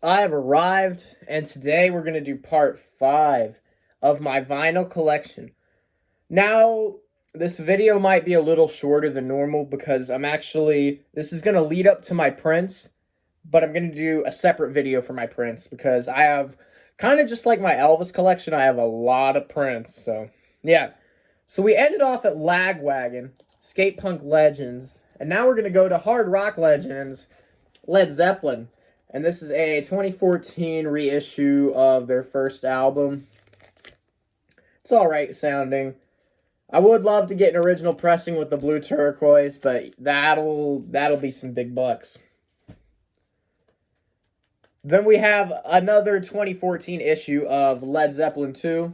I have arrived, and today we're going to do part 5 of my vinyl collection. Now, this video might be a little shorter than normal because this is going to lead up to my prints, but I'm going to do a separate video for my prints because I have, kind of just like my Elvis collection, I have a lot of prints, so, yeah. So we ended off at Lagwagon, Skate Punk Legends, and now we're going to go to Hard Rock Legends, Led Zeppelin. And this is a 2014 reissue of their first album. It's alright sounding. I would love to get an original pressing with the blue turquoise, but that'll be some big bucks. Then we have another 2014 issue of Led Zeppelin 2.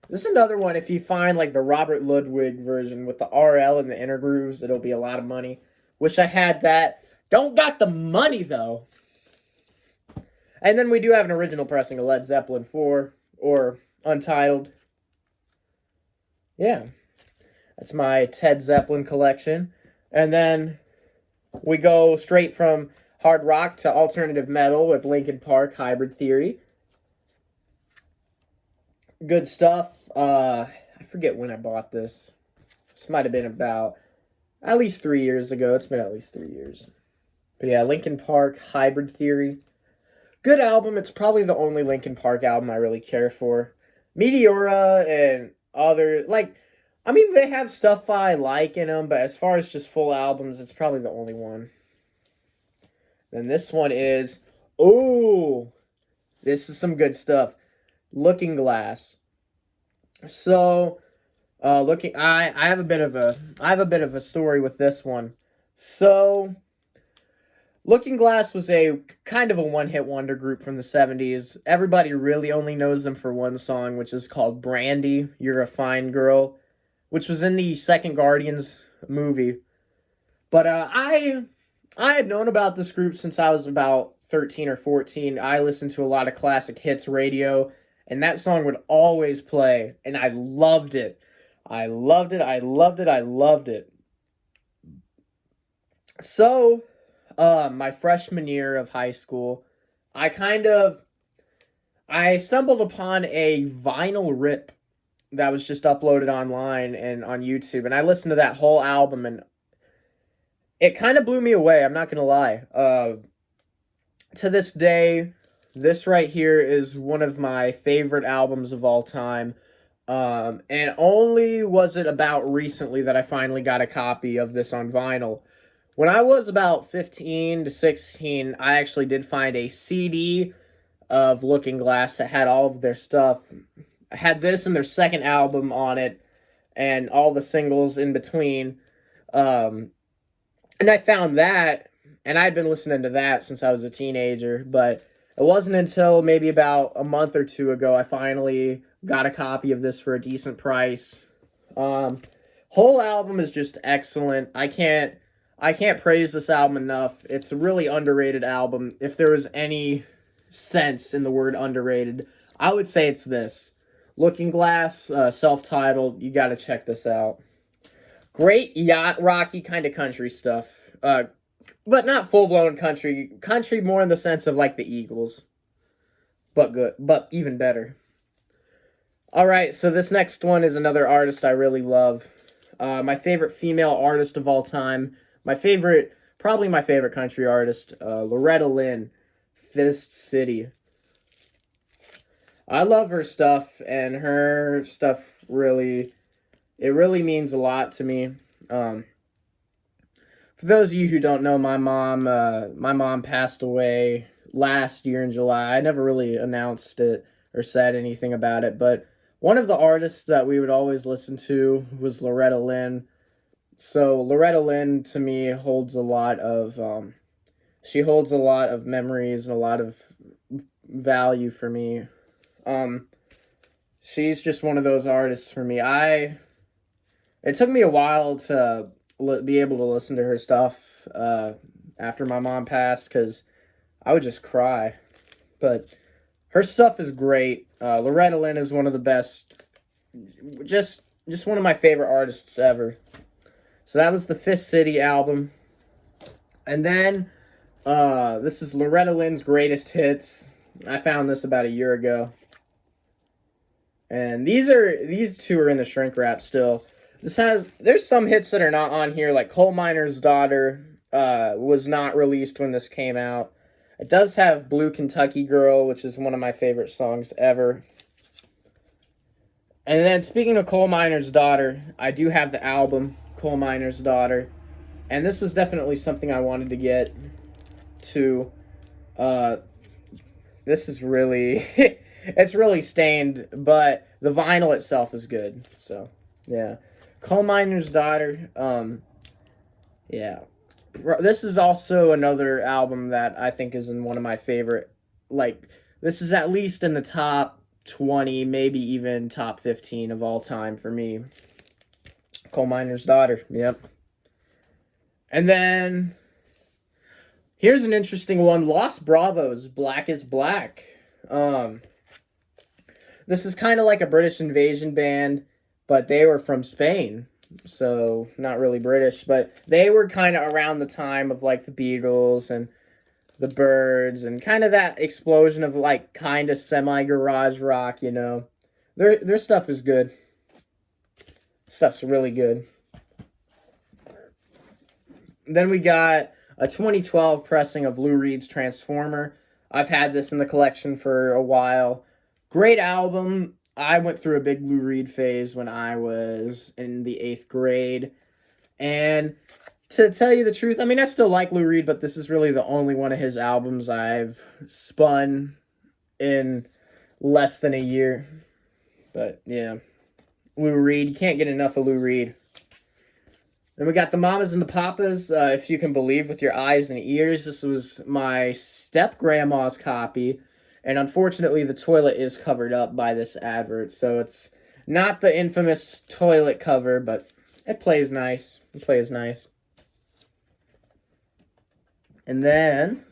This is another one, if you find like the Robert Ludwig version with the RL and the inner grooves, it'll be a lot of money. Wish I had that. Don't got the money, though. And then we do have an original pressing of Led Zeppelin 4, or Untitled. Yeah. That's my Ted Zeppelin collection. And then we go straight from hard rock to alternative metal with Linkin Park, Hybrid Theory. Good stuff. I forget when I bought this. This might have been about at least 3 years ago. It's been at least 3 years. But yeah, Linkin Park, Hybrid Theory. Good album. It's probably the only Linkin Park album I really care for. Meteora and other, they have stuff I like in them, but as far as just full albums, it's probably the only one. Then this one is, this is some good stuff. Looking Glass. So, I have a bit of a story with this one. So, Looking Glass was a kind of a one-hit wonder group from the 70s. Everybody really only knows them for one song, which is called Brandy, You're a Fine Girl, which was in the second Guardians movie. But I had known about this group since I was about 13 or 14. I listened to a lot of classic hits radio, and that song would always play, and I loved it. I loved it. So, my freshman year of high school, I stumbled upon a vinyl rip that was just uploaded online and on YouTube, and I listened to that whole album, and it kind of blew me away, I'm not gonna lie. To this day, this right here is one of my favorite albums of all time, and only was it about recently that I finally got a copy of this on vinyl. When I was about 15 to 16, I actually did find a CD of Looking Glass that had all of their stuff. I had this and their second album on it, and all the singles in between. And I found that, and I'd been listening to that since I was a teenager, but it wasn't until maybe about a month or two ago I finally got a copy of this for a decent price. Whole album is just excellent. I can't praise this album enough. It's a really underrated album. If there was any sense in the word underrated, I would say it's this. Looking Glass, self-titled. You gotta check this out. Great yacht rocky kind of country stuff. But not full-blown country. Country more in the sense of like the Eagles. But good. But even better. Alright, so this next one is another artist I really love. My favorite female artist of all time. Probably my favorite country artist, Loretta Lynn, Fist City. I love her stuff, and her stuff really means a lot to me. For those of you who don't know, my mom passed away last year in July. I never really announced it or said anything about it, but one of the artists that we would always listen to was Loretta Lynn. So Loretta Lynn to me holds a lot of memories and a lot of value for me. She's just one of those artists for me. It took me a while to be able to listen to her stuff after my mom passed because I would just cry. But her stuff is great. Loretta Lynn is one of the best, just one of my favorite artists ever. So that was the Fist City album. And then This is Loretta Lynn's Greatest Hits. I found this about a year ago. And these two are in the shrink wrap still. There's some hits that are not on here, like Coal Miner's Daughter was not released when this came out. It does have Blue Kentucky Girl, which is one of my favorite songs ever. And then speaking of Coal Miner's Daughter, I do have the album Coal Miner's Daughter. And this was definitely something I wanted to get to. This is really it's really stained, but the vinyl itself is good. So, yeah. Coal Miner's Daughter. Yeah. This is also another album that I think is in one of my favorite. Like, this is at least in the top 20, maybe even top 15 of all time for me. Coal Miner's Daughter. Yep. And then here's an interesting one. Los Bravos, Black is Black. This is kind of like a British invasion band, but they were from Spain. So, not really British, but they were kind of around the time of, like, the Beatles and the Byrds and kind of that explosion of, like, kind of semi-garage rock, you know. Their stuff is good. Stuff's really good. Then we got a 2012 pressing of Lou Reed's Transformer. I've had this in the collection for a while. Great album. I went through a big Lou Reed phase when I was in the 8th grade. And to tell you the truth, I mean, I still like Lou Reed, but this is really the only one of his albums I've spun in less than a year. But, yeah. Lou Reed. You can't get enough of Lou Reed. Then we got the Mamas and the Papas, If You Can Believe with Your Eyes and Ears. This was my step-grandma's copy. And unfortunately, the toilet is covered up by this advert. So it's not the infamous toilet cover, but it plays nice. It plays nice. And then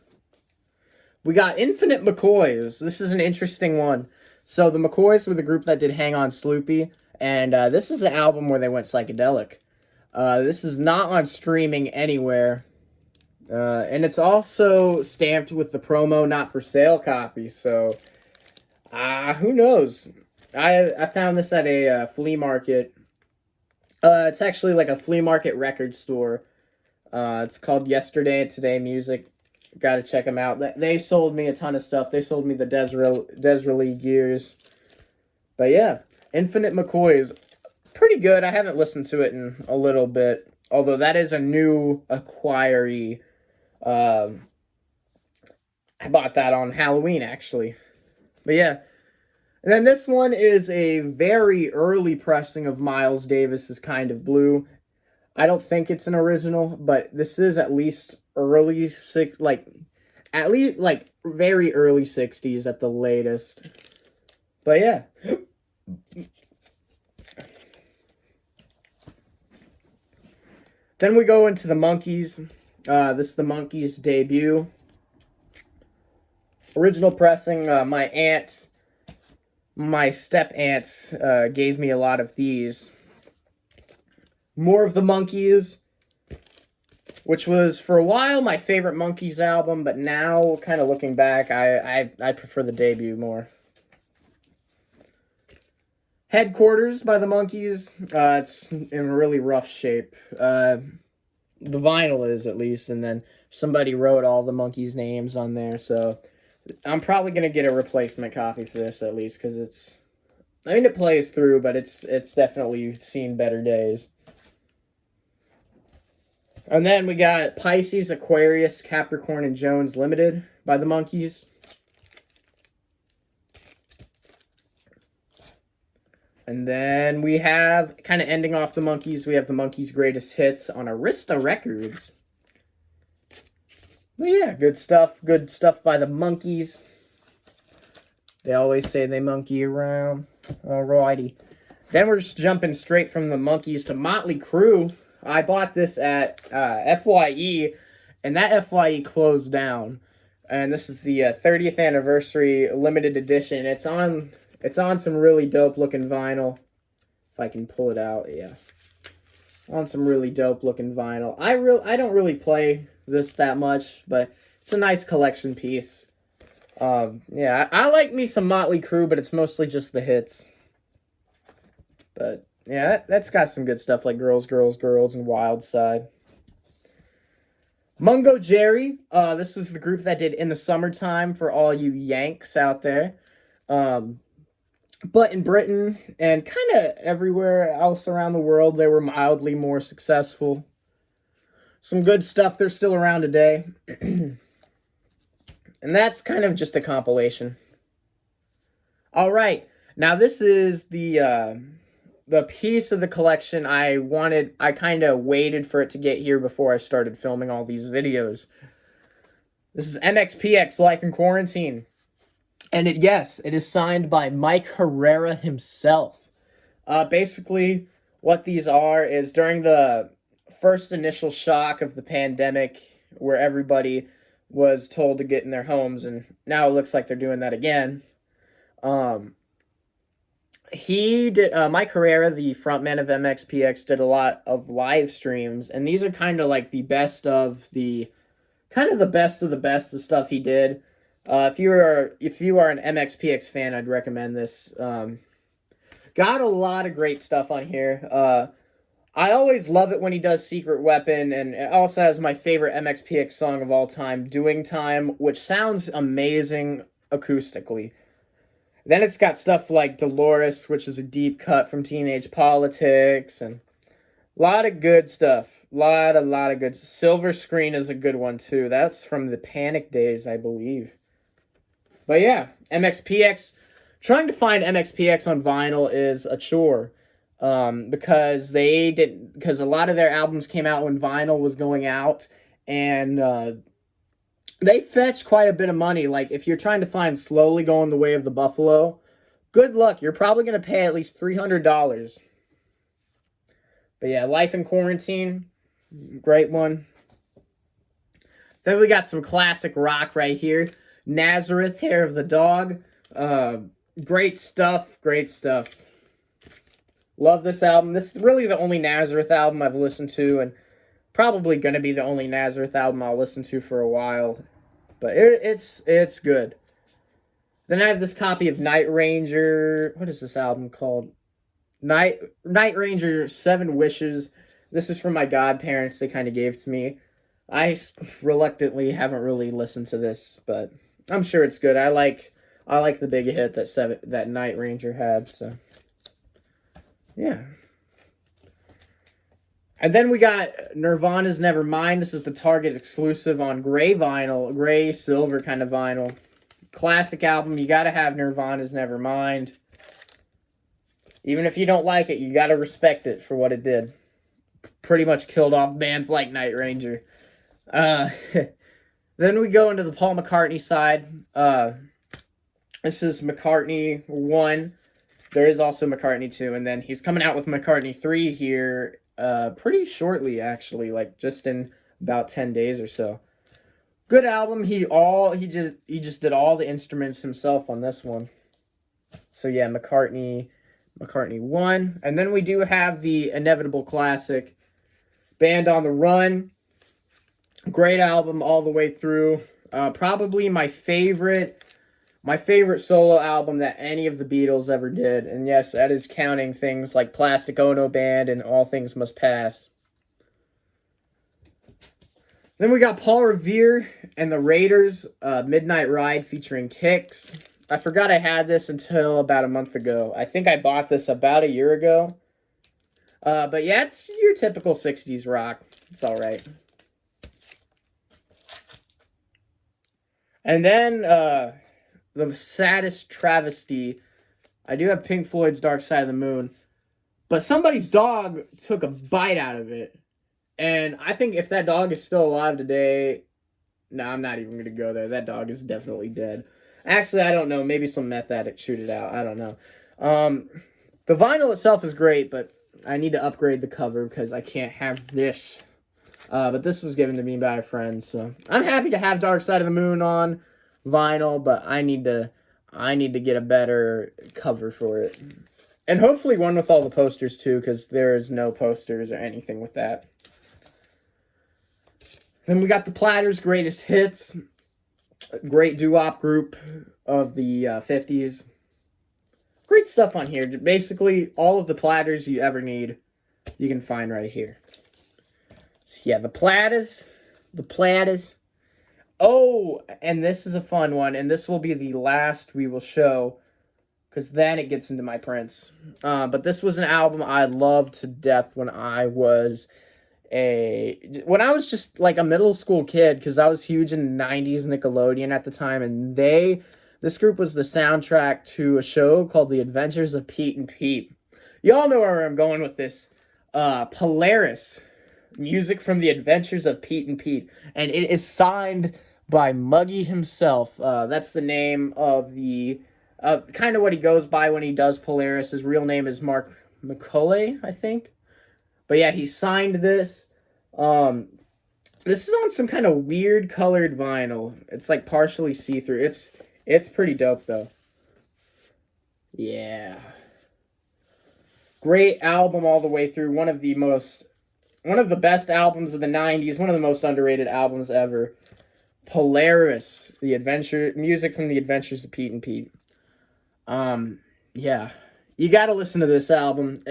we got Infinite McCoys. This is an interesting one. So the McCoys were the group that did Hang On Sloopy. And this is the album where they went psychedelic. This is not on streaming anywhere. And it's also stamped with the promo not for sale copy. So, who knows? I found this at a flea market. It's actually like a flea market record store. It's called Yesterday and Today Music. Gotta check them out. They sold me a ton of stuff. They sold me the Desiree gears. But yeah, Infinite McCoy's pretty good. I haven't listened to it in a little bit. Although that is a new acquiree. I bought that on Halloween, actually. But yeah. And then this one is a very early pressing of Miles Davis's Kind of Blue. I don't think it's an original, but this is at least very early 60s at the latest. But yeah. Then we go into the Monkees. This is the Monkees' debut. Original pressing, my step-aunt gave me a lot of these. More of the Monkees, which was for a while my favorite Monkees album, but now, kind of looking back, I prefer the debut more. Headquarters by the Monkees. It's in really rough shape. The vinyl is, at least, and then somebody wrote all the Monkees' names on there, so I'm probably going to get a replacement copy for this, at least, because it plays through, but it's definitely seen better days. And then we got Pisces, Aquarius, Capricorn, and Jones Limited by the Monkees. And then we have, kind of ending off the Monkees, we have the Monkees' Greatest Hits on Arista Records. But yeah, good stuff by the Monkees. They always say they monkey around. Alrighty. Then we're just jumping straight from the Monkees to Motley Crue. I bought this at FYE, and that FYE closed down. And this is the 30th anniversary limited edition. It's on some really dope looking vinyl. If I can pull it out, yeah. On some really dope looking vinyl. I don't really play this that much, but It's a nice collection piece. Yeah, I like me some Motley Crue, but it's mostly just the hits. But yeah, that's got some good stuff like Girls, Girls, Girls, and Wild Side. Mungo Jerry. This was the group that did In the Summertime for all you Yanks out there. But in Britain and kind of everywhere else around the world, they were mildly more successful. Some good stuff. They're still around today. And that's kind of just a compilation. All right. Now this is the piece of the collection I wanted. I kind of waited for it to get here before I started filming all these videos. This is MXPX Life in Quarantine. And yes, it is signed by Mike Herrera himself. Basically, what these are is during the first initial shock of the pandemic, where everybody was told to get in their homes, and now it looks like they're doing that again. He did. Mike Herrera, the frontman of MXPX, did a lot of live streams, and these are kind of like the best of the best of the best of stuff he did. If you are an MXPX fan, I'd recommend this. Got a lot of great stuff on here. I always love it when he does Secret Weapon, and it also has my favorite MXPX song of all time, Doing Time, which sounds amazing acoustically. Then it's got stuff like Dolores, which is a deep cut from Teenage Politics, and a lot of good stuff. Lot of good. Silver Screen is a good one, too. That's from the Panic days, I believe. But yeah, MXPX. Trying to find MXPX on vinyl is a chore. Because a lot of their albums came out when vinyl was going out, and they fetch quite a bit of money. Like, if you're trying to find Slowly Going the Way of the Buffalo, good luck. You're probably going to pay at least $300. But yeah, Life in Quarantine, great one. Then we got some classic rock right here. Nazareth, Hair of the Dog. Great stuff, great stuff. Love this album. This is really the only Nazareth album I've listened to, and probably going to be the only Nazareth album I'll listen to for a while. But it's good. Then I have this copy of Night Ranger. What is this album called? Night Ranger 7 Wishes. This is from my godparents. They kind of gave it to me. I reluctantly haven't really listened to this, but I'm sure it's good. I like the big hit that Night Ranger had, so yeah. And then we got Nirvana's Nevermind. This is the Target exclusive on gray vinyl, gray silver kind of vinyl. Classic album. You got to have Nirvana's Nevermind. Even if you don't like it, you got to respect it for what it did. Pretty much killed off bands like Night Ranger. Then we go into the Paul McCartney side. This is McCartney 1. There is also McCartney 2, and then he's coming out with McCartney 3 here pretty shortly, actually, like just in about 10 days or so. Good album. He just did all the instruments himself on this one. So yeah, McCartney 1. And then we do have the inevitable classic, Band on the Run. Great album all the way through. Probably my favorite solo album that any of the Beatles ever did. And yes, that is counting things like Plastic Ono Band and All Things Must Pass. Then we got Paul Revere and the Raiders, Midnight Ride featuring Kix. I forgot I had this until about a month ago. I think I bought this about a year ago. But yeah, it's your typical 60s rock. It's alright. And then, the saddest travesty, I do have Pink Floyd's Dark Side of the Moon, but somebody's dog took a bite out of it. And I think if that dog is still alive today, no, I'm not even going to go there. That dog is definitely dead. Actually, I don't know. Maybe some meth addict shoot it out. I don't know. The vinyl itself is great, but I need to upgrade the cover because I can't have this. But this was given to me by a friend, so I'm happy to have Dark Side of the Moon on vinyl, but I need to get a better cover for it. And hopefully one with all the posters too, because there is no posters or anything with that. Then we got the Platters' Greatest Hits. Great doo-wop group of the 50s. Great stuff on here. Basically, all of the platters you ever need, you can find right here. So yeah, the platters. The platters. Oh, and this is a fun one, and this will be the last we will show, because then it gets into my Prince. But this was an album I loved to death when I was just like a middle school kid, because I was huge in 90s Nickelodeon at the time, and this group was the soundtrack to a show called The Adventures of Pete and Pete. Y'all know where I'm going with this. Polaris, music from The Adventures of Pete and Pete, and it is signed by Muggy himself. That's the name of the kind of what he goes by when he does Polaris. His real name is Mark McCulley, I think. But yeah, he signed this. This is on some kind of weird colored vinyl. It's like partially see-through. It's pretty dope though. Yeah. Great album all the way through. One of the best albums of the 90s. One of the most underrated albums ever. Polaris, music from The Adventures of Pete and Pete. Yeah. You gotta listen to this album.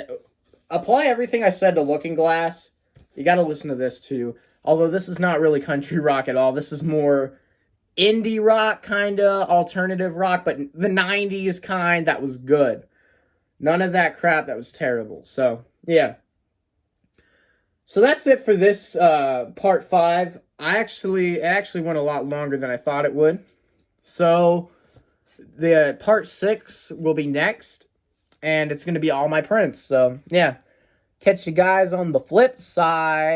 Apply everything I said to Looking Glass. You gotta listen to this too. Although this is not really country rock at all. This is more indie rock, kinda alternative rock, but the 90s kind that was good. None of that crap that was terrible. So, yeah. So that's it for this part 5. It actually went a lot longer than I thought it would. So the part 6 will be next, and it's going to be all my Prince. So, yeah. Catch you guys on the flip side.